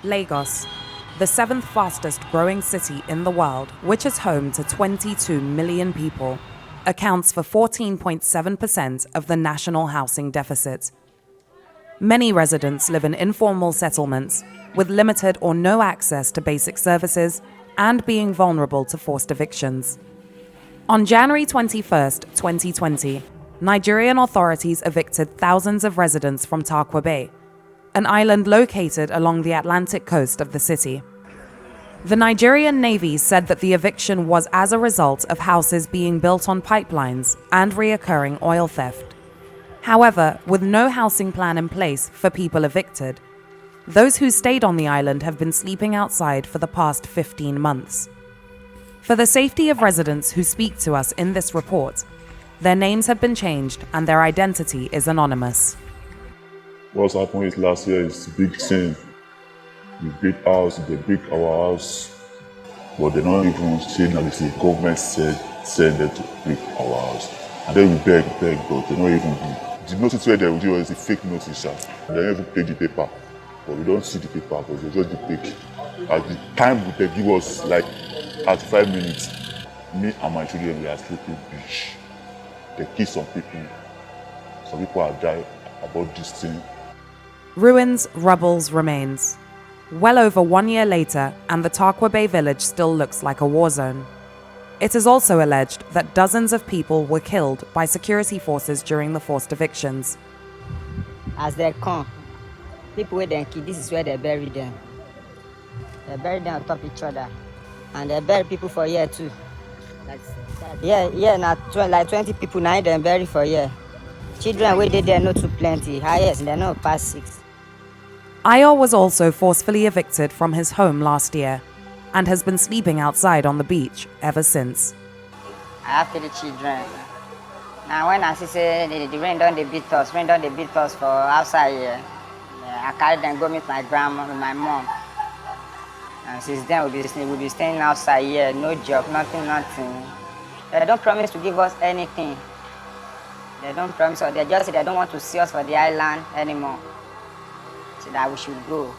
Lagos, the seventh fastest growing city in the world, which is home to 22 million people, accounts for 14.7% of the national housing deficit. Many residents live in informal settlements with limited or no access to basic services and being vulnerable to forced evictions. On January 21, 2020, Nigerian authorities evicted thousands of residents from Tarkwa Bay, an island located along the Atlantic coast of the city. The Nigerian Navy said that the eviction was as a result of houses being built on pipelines and reoccurring oil theft. However, with no housing plan in place for people evicted, those who stayed on the island have been sleeping outside for the past 15 months. For the safety of residents who speak to us in this report, their names have been changed and their identity is anonymous. What's happened is last year is big thing. We build house, they build our house, but they don't even say that the government send them to build our house. And then we beg, but they don't even do. The notice where they will do is a fake notice. They don't even pay the paper, but we don't see the paper because they just the fake. At the time they give us like at 5 minutes, me and my children we are sleeping beach. They kill some people have died about this thing. Ruins, rubbles, remains. Well over 1 year later, and the Tarkwa Bay village still looks like a war zone. It is also alleged that dozens of people were killed by security forces during the forced evictions. As they come, people with them kill, this is where they bury them. They bury them on top of each other. And they bury people for a year too. Now like 20 people now they bury for a year. Children where they there not too plenty. Highest, they're not past 6. Ayo was also forcefully evicted from his home last year and has been sleeping outside on the beach ever since. I have 3 children. Now when I see the rain don't they beat us for outside here. I carry them go meet my grandma and my mom. And since then we'll be staying outside here, no job, nothing. They don't promise to give us anything. They don't promise us, they just say they don't want to see us for the island anymore. So that we should go.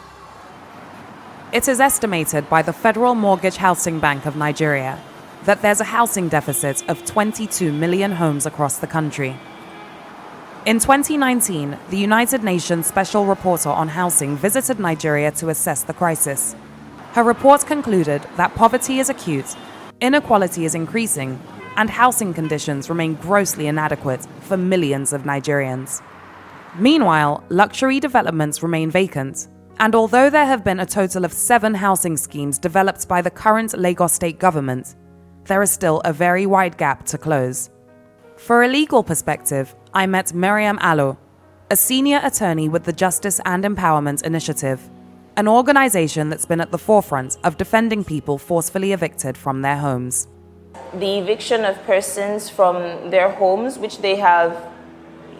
It is estimated by the Federal Mortgage Housing Bank of Nigeria that there's a housing deficit of 22 million homes across the country. In 2019, the United Nations Special Rapporteur on Housing visited Nigeria to assess the crisis. Her report concluded that poverty is acute, inequality is increasing, and housing conditions remain grossly inadequate for millions of Nigerians. Meanwhile, luxury developments remain vacant, and although there have been a total of 7 housing schemes developed by the current Lagos state government, there is still a very wide gap to close. For a legal perspective, I met Miriam Allo, a senior attorney with the Justice and Empowerment Initiative, an organization that's been at the forefront of defending people forcefully evicted from their homes. The eviction of persons from their homes, which they have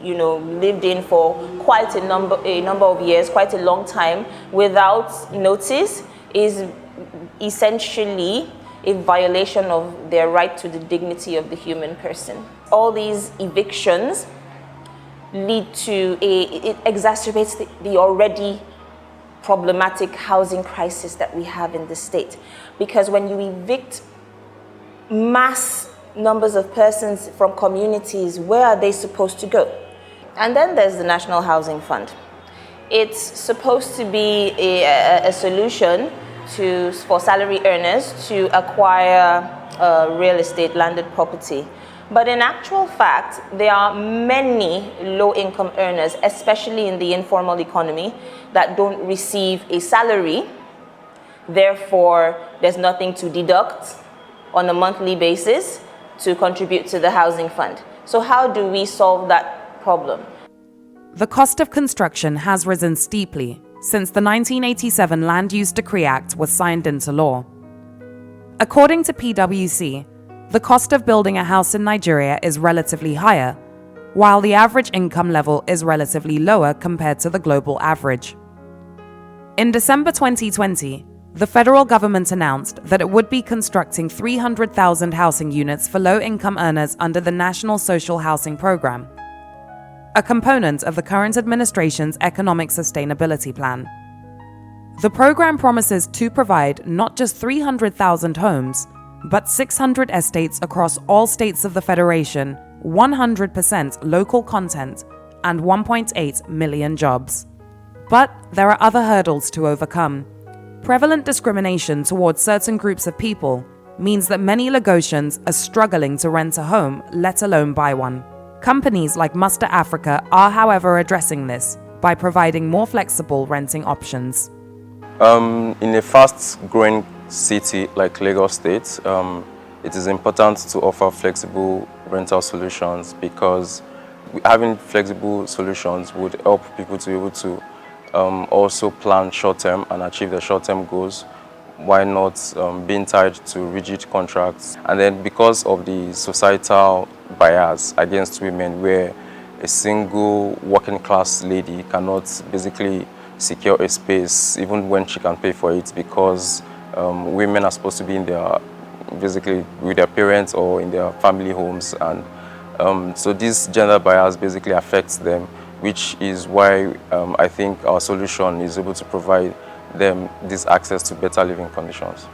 lived in for quite a number of years, quite a long time, without notice, is essentially a violation of their right to the dignity of the human person. All these evictions lead to it exacerbates the already problematic housing crisis that we have in the state. Because when you evict mass numbers of persons from communities, where are they supposed to go? And then there's the National Housing Fund. It's supposed to be a solution for salary earners to acquire real estate, landed property. But in actual fact, there are many low-income earners, especially in the informal economy, that don't receive a salary. Therefore, there's nothing to deduct on a monthly basis to contribute to the housing fund. So how do we solve that problem? The cost of construction has risen steeply since the 1987 Land Use Decree Act was signed into law. According to PwC, the cost of building a house in Nigeria is relatively higher, while the average income level is relatively lower compared to the global average. In December 2020, the federal government announced that it would be constructing 300,000 housing units for low-income earners under the National Social Housing Program, a component of the current administration's Economic Sustainability Plan. The program promises to provide not just 300,000 homes, but 600 estates across all states of the Federation, 100% local content, and 1.8 million jobs. But there are other hurdles to overcome. Prevalent discrimination towards certain groups of people means that many Lagosians are struggling to rent a home, let alone buy one. Companies like Muster Africa are, however, addressing this by providing more flexible renting options. In a fast-growing city like Lagos State, it is important to offer flexible rental solutions because having flexible solutions would help people to be able to also plan short-term and achieve their short-term goals, while not being tied to rigid contracts. And then because of the societal bias against women, where a single working-class lady cannot basically secure a space even when she can pay for it, because women are supposed to be in their, basically with their parents or in their family homes, and so this gender bias basically affects them, which is why I think our solution is able to provide them this access to better living conditions.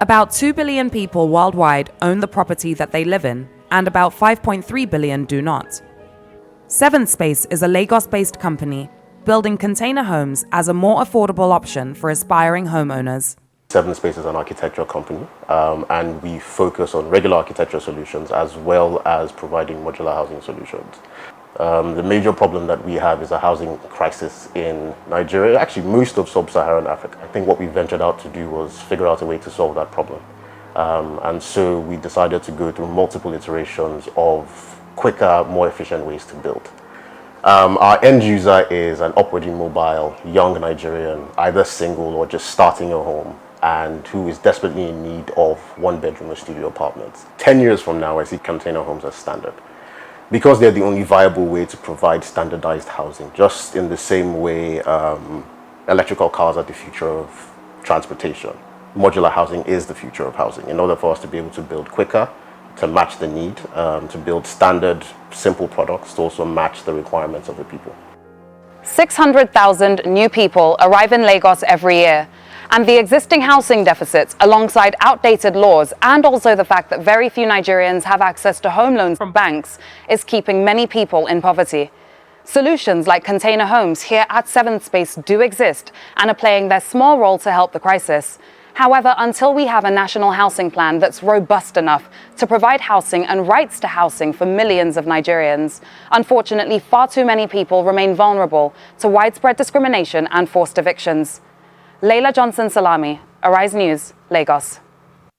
About 2 billion people worldwide own the property that they live in, and about 5.3 billion do not. Seventh Space is a Lagos-based company building container homes as a more affordable option for aspiring homeowners. Seventh Space is an architecture company, and we focus on regular architecture solutions as well as providing modular housing solutions. The major problem that we have is a housing crisis in Nigeria, actually most of sub-Saharan Africa. I think what we ventured out to do was figure out a way to solve that problem. And so we decided to go through multiple iterations of quicker, more efficient ways to build. Our end user is an upwardly mobile, young Nigerian, either single or just starting a home, and who is desperately in need of one-bedroom or studio apartments. 10 years from now, I see container homes as standard, because they're the only viable way to provide standardized housing, just in the same way electrical cars are the future of transportation. Modular housing is the future of housing. In order for us to be able to build quicker, to match the need, to build standard, simple products, to also match the requirements of the people. 600,000 new people arrive in Lagos every year, and the existing housing deficits, alongside outdated laws and also the fact that very few Nigerians have access to home loans from banks, is keeping many people in poverty. Solutions like container homes here at Seventh Space do exist and are playing their small role to help the crisis. However, until we have a national housing plan that's robust enough to provide housing and rights to housing for millions of Nigerians, unfortunately, far too many people remain vulnerable to widespread discrimination and forced evictions. Laila Johnson-Salami, Arise News, Lagos.